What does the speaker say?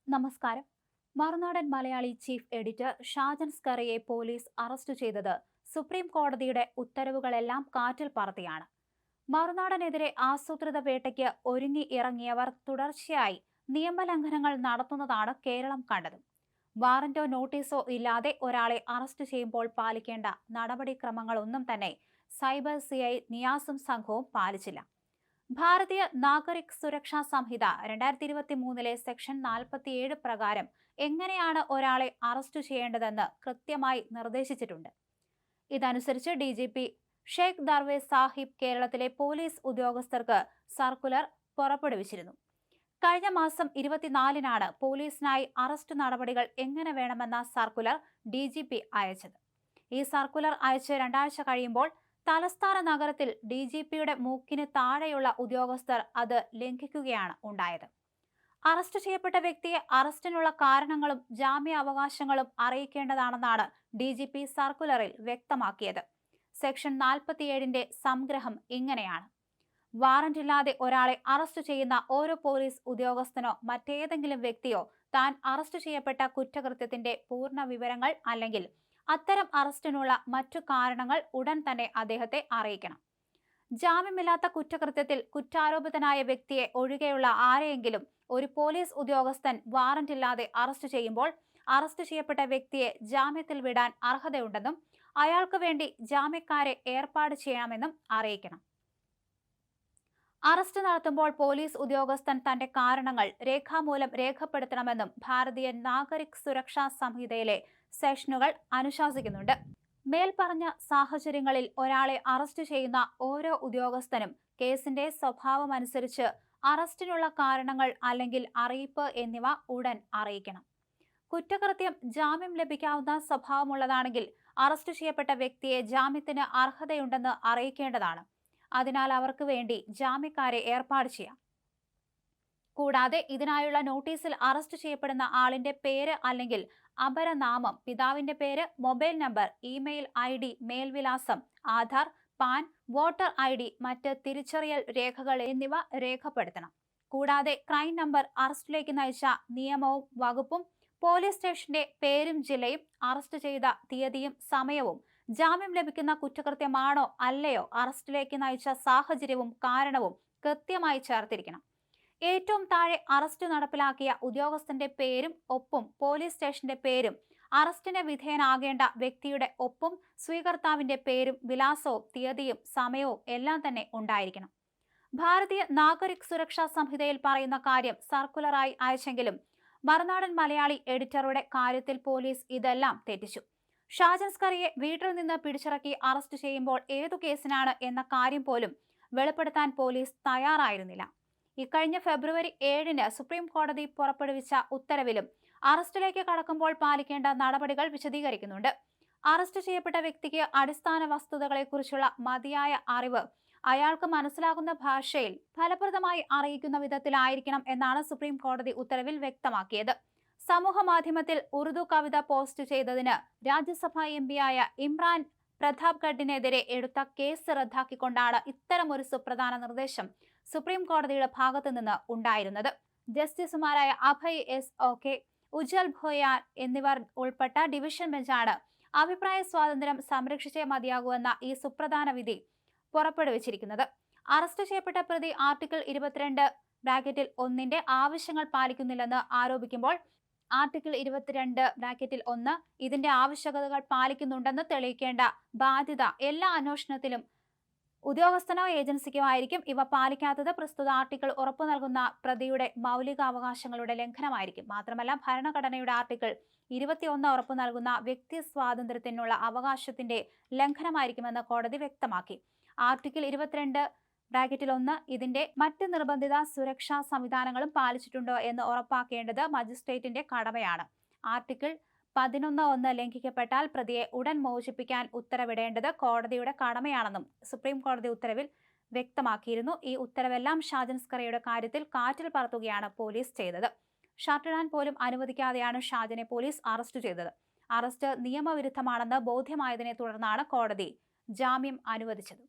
നമസ്കാരം. Marunadan Malayali chief editor Shajan സ്കറിയെ police arrest ചെയ്തത് സുപ്രീം കോടതിയുടെ ഉത്തരവുകളെല്ലാം കാറ്റിൽ പറത്തിയാണ്. മറുനാടനെതിരെ ആസൂത്രിത വേട്ടയ്ക്ക് ഒരുങ്ങി ഇറങ്ങിയവർ തുടർച്ചയായി നിയമലംഘനങ്ങൾ നടത്തുന്നതാണ് കേരളം കണ്ടത്. വാറന്റോ നോട്ടീസോ ഇല്ലാതെ ഒരാളെ അറസ്റ്റ് ചെയ്യുമ്പോൾ പാലിക്കേണ്ട നടപടിക്രമങ്ങളൊന്നും തന്നെ സൈബർ CI നിയാസും സംഘവും പാലിച്ചില്ല. ഭാരതീയ നാഗരിക് സുരക്ഷാ സംഹിത 2023 സെക്ഷൻ 47 പ്രകാരം എങ്ങനെയാണ് ഒരാളെ അറസ്റ്റ് ചെയ്യേണ്ടതെന്ന് കൃത്യമായി നിർദ്ദേശിച്ചിട്ടുണ്ട്. ഇതനുസരിച്ച് DGP ഷെയ്ഖ് ദർവേസ് സാഹിബ് കേരളത്തിലെ പോലീസ് ഉദ്യോഗസ്ഥർക്ക് സർക്കുലർ പുറപ്പെടുവിച്ചിരുന്നു. കഴിഞ്ഞ മാസം 24-നാണ് പോലീസിനായി അറസ്റ്റ് നടപടികൾ എങ്ങനെ വേണമെന്ന സർക്കുലർ DGP അയച്ചത്. ഈ സർക്കുലർ അയച്ച് 2 ആഴ്ച കഴിയുമ്പോൾ തലസ്ഥാന നഗരത്തിൽ DGPയുടെ മൂക്കിന് താഴെയുള്ള ഉദ്യോഗസ്ഥർ അത് ലംഘിക്കുകയാണ് ഉണ്ടായത്. അറസ്റ്റ് ചെയ്യപ്പെട്ട വ്യക്തിയെ അറസ്റ്റിനുള്ള കാരണങ്ങളും ജാമ്യാവകാശങ്ങളും അറിയിക്കേണ്ടതാണെന്നാണ് DGP സർക്കുലറിൽ വ്യക്തമാക്കിയത്. സെക്ഷൻ 47-ന്റെ സംഗ്രഹം ഇങ്ങനെയാണ്: വാറന്റ് ഇല്ലാതെ ഒരാളെ അറസ്റ്റ് ചെയ്യുന്ന ഓരോ പോലീസ് ഉദ്യോഗസ്ഥനോ മറ്റേതെങ്കിലും വ്യക്തിയോ താൻ അറസ്റ്റ് ചെയ്യപ്പെട്ട കുറ്റകൃത്യത്തിന്റെ പൂർണ്ണ വിവരങ്ങൾ അല്ലെങ്കിൽ അത്തരം അറസ്റ്റിനുള്ള മറ്റു കാരണങ്ങൾ ഉടൻ തന്നെ അദ്ദേഹത്തെ അറിയിക്കണം. ജാമ്യമില്ലാത്ത കുറ്റകൃത്യത്തിൽ കുറ്റാരോപിതനായ വ്യക്തിയെ ഒഴികെയുള്ള ആരെയെങ്കിലും ഒരു പോലീസ് ഉദ്യോഗസ്ഥൻ വാറന്റ് ഇല്ലാതെ അറസ്റ്റ് ചെയ്യുമ്പോൾ അറസ്റ്റ് ചെയ്യപ്പെട്ട വ്യക്തിയെ ജാമ്യത്തിൽ വിടാൻ അർഹതയുണ്ടെന്നും അയാൾക്ക് വേണ്ടി ജാമ്യക്കാരെ ഏർപ്പാട് ചെയ്യണമെന്നും അറിയിക്കണം. അറസ്റ്റ് നടത്തുമ്പോൾ പോലീസ് ഉദ്യോഗസ്ഥൻ തന്റെ കാരണങ്ങൾ രേഖാമൂലം രേഖപ്പെടുത്തണമെന്നും ഭാരതീയ നാഗരിക് സുരക്ഷാ സംഹിതയിലെ സെക്ഷനുകൾ അനുശാസിക്കുന്നുണ്ട്. മേൽപ്പറഞ്ഞ സാഹചര്യങ്ങളിൽ ഒരാളെ അറസ്റ്റ് ചെയ്യുന്ന ഓരോ ഉദ്യോഗസ്ഥനും കേസിന്റെ സ്വഭാവമനുസരിച്ച് അറസ്റ്റിനുള്ള കാരണങ്ങൾ അല്ലെങ്കിൽ അറിയിപ്പ് എന്നിവ ഉടൻ അറിയിക്കണം. കുറ്റകൃത്യം ജാമ്യം ലഭിക്കാവുന്ന സ്വഭാവമുള്ളതാണെങ്കിൽ അറസ്റ്റ് ചെയ്യപ്പെട്ട വ്യക്തിയെ ജാമ്യത്തിന് അർഹതയുണ്ടെന്ന് അറിയിക്കേണ്ടതാണ്. അതിനാൽ അവർക്ക് വേണ്ടി ജാമ്യക്കാരെ ഏർപ്പാട് ചെയ്യാം. കൂടാതെ ഇതിനായുള്ള നോട്ടീസിൽ അറസ്റ്റ് ചെയ്യപ്പെടുന്ന ആളിന്റെ പേര് അല്ലെങ്കിൽ അപരനാമം, പിതാവിന്റെ പേര്, മൊബൈൽ നമ്പർ, ഇമെയിൽ ID, മേൽവിലാസം, ആധാർ, പാൻ, വോട്ടർ ID, മറ്റ് തിരിച്ചറിയൽ രേഖകൾ എന്നിവ രേഖപ്പെടുത്തണം. കൂടാതെ ക്രൈം നമ്പർ, അറസ്റ്റിലേക്ക് നയിച്ച നിയമവും വകുപ്പും, പോലീസ് സ്റ്റേഷന്റെ പേരും ജില്ലയും, അറസ്റ്റ് ചെയ്ത തീയതിയും സമയവും, ജാമ്യം ലഭിക്കുന്ന കുറ്റകൃത്യമാണോ അല്ലയോ, അറസ്റ്റിലേക്ക് നയിച്ച സാഹചര്യവും കാരണവും കൃത്യമായി ചേർത്തിരിക്കണം. ഏറ്റവും താഴെ അറസ്റ്റ് നടപ്പിലാക്കിയ ഉദ്യോഗസ്ഥന്റെ പേരും ഒപ്പും, പോലീസ് സ്റ്റേഷന്റെ പേരും, അറസ്റ്റിന് വിധേയനാകേണ്ട വ്യക്തിയുടെ ഒപ്പും, സ്വീകർത്താവിന്റെ പേരും വിലാസവും തീയതിയും സമയവും എല്ലാം തന്നെ ഉണ്ടായിരിക്കണം. ഭാരതീയ നാഗരിക് സുരക്ഷാ സംഹിതയിൽ പറയുന്ന കാര്യം സർക്കുലറായി അയച്ചെങ്കിലും മറുനാടൻ മലയാളി എഡിറ്ററുടെ കാര്യത്തിൽ പോലീസ് ഇതെല്ലാം തെറ്റിച്ചു. ഷാജൻ സ്കറിയെ വീട്ടിൽ നിന്ന് പിടിച്ചിറക്കി അറസ്റ്റ് ചെയ്യുമ്പോൾ ഏതു കേസിനാണ് എന്ന കാര്യം പോലും വെളിപ്പെടുത്താൻ പോലീസ് തയ്യാറായിരുന്നില്ല. ഇക്കഴിഞ്ഞ ഫെബ്രുവരി 7-ന് സുപ്രീം കോടതി പുറപ്പെടുവിച്ച ഉത്തരവിലും അറസ്റ്റിലേക്ക് കടക്കുമ്പോൾ പാലിക്കേണ്ട നടപടികൾ വിശദീകരിക്കുന്നുണ്ട്. അറസ്റ്റ് ചെയ്യപ്പെട്ട വ്യക്തിക്ക് അടിസ്ഥാന വസ്തുതകളെക്കുറിച്ചുള്ള മതിയായ അറിവ് അയാൾക്ക് മനസ്സിലാകുന്ന ഭാഷയിൽ ഫലപ്രദമായി അറിയിക്കുന്ന വിധത്തിലായിരിക്കണം എന്നാണ് സുപ്രീം കോടതി ഉത്തരവിൽ വ്യക്തമാക്കിയത്. സമൂഹ മാധ്യമത്തിൽ ഉറുദു കവിത പോസ്റ്റ് ചെയ്തതിന് രാജ്യസഭാ MP-യായ ഇമ്രാൻ പ്രതാപ്ഗഡിനെതിരെ എടുത്ത കേസ് റദ്ദാക്കിക്കൊണ്ടാണ് ഇത്തരമൊരു സുപ്രധാന നിർദ്ദേശം സുപ്രീം കോടതിയുടെ ഭാഗത്തു നിന്ന് ഉണ്ടായിരുന്നത്. ജസ്റ്റിസുമാരായ അഭയ് SOK, ഉജ്ജൽ ഭോയാൻ എന്നിവർ ഉൾപ്പെട്ട ഡിവിഷൻ ബെഞ്ചാണ് അഭിപ്രായ സ്വാതന്ത്ര്യം സംരക്ഷിച്ചേ മതിയാകൂവെന്ന ഈ സുപ്രധാന വിധി പുറപ്പെടുവിച്ചിരിക്കുന്നത്. അറസ്റ്റ് ചെയ്യപ്പെട്ട പ്രതി ആർട്ടിക്കിൾ 22(1) ആവശ്യങ്ങൾ പാലിക്കുന്നില്ലെന്ന് ആരോപിക്കുമ്പോൾ ആർട്ടിക്കിൾ 22(1) ഇതിന്റെ ആവശ്യകതകൾ പാലിക്കുന്നുണ്ടെന്ന് തെളിയിക്കേണ്ട ബാധ്യത എല്ലാ അന്വേഷണത്തിലും ഉദ്യോഗസ്ഥനോ ഏജൻസിക്കോ ആയിരിക്കും. ഇവ പാലിക്കാത്തത് പ്രസ്തുത ആർട്ടിക്കിൾ ഉറപ്പു നൽകുന്ന പ്രതിയുടെ മൗലികാവകാശങ്ങളുടെ ലംഘനമായിരിക്കും. മാത്രമല്ല ഭരണഘടനയുടെ ആർട്ടിക്കിൾ 21 ഉറപ്പു നൽകുന്ന വ്യക്തി സ്വാതന്ത്ര്യത്തിനുള്ള അവകാശത്തിന്റെ ലംഘനമായിരിക്കുമെന്ന് കോടതി വ്യക്തമാക്കി. ആർട്ടിക്കിൾ 22(1) ഇതിന്റെ മറ്റ് നിർബന്ധിത സുരക്ഷാ സംവിധാനങ്ങളും പാലിച്ചിട്ടുണ്ടോ എന്ന് ഉറപ്പാക്കേണ്ടത് മജിസ്ട്രേറ്റിന്റെ കടമയാണ്. ആർട്ടിക്കിൾ 11(1) ലംഘിക്കപ്പെട്ടാൽ പ്രതിയെ ഉടൻ മോചിപ്പിക്കാൻ ഉത്തരവിടേണ്ടത് കോടതിയുടെ കടമയാണെന്നും സുപ്രീം കോടതി ഉത്തരവിൽ വ്യക്തമാക്കിയിരുന്നു. ഈ ഉത്തരവെല്ലാം ഷാജൻ സ്കറിയുടെ കാര്യത്തിൽ കാറ്റിൽ പറത്തുകയാണ് പോലീസ് ചെയ്തത്. ഷർട്ടിടാൻ പോലും അനുവദിക്കാതെയാണ് ഷാജനെ പോലീസ് അറസ്റ്റ് ചെയ്തത്. അറസ്റ്റ് നിയമവിരുദ്ധമാണെന്ന് ബോധ്യമായതിനെ തുടർന്നാണ് കോടതി ജാമ്യം അനുവദിച്ചത്.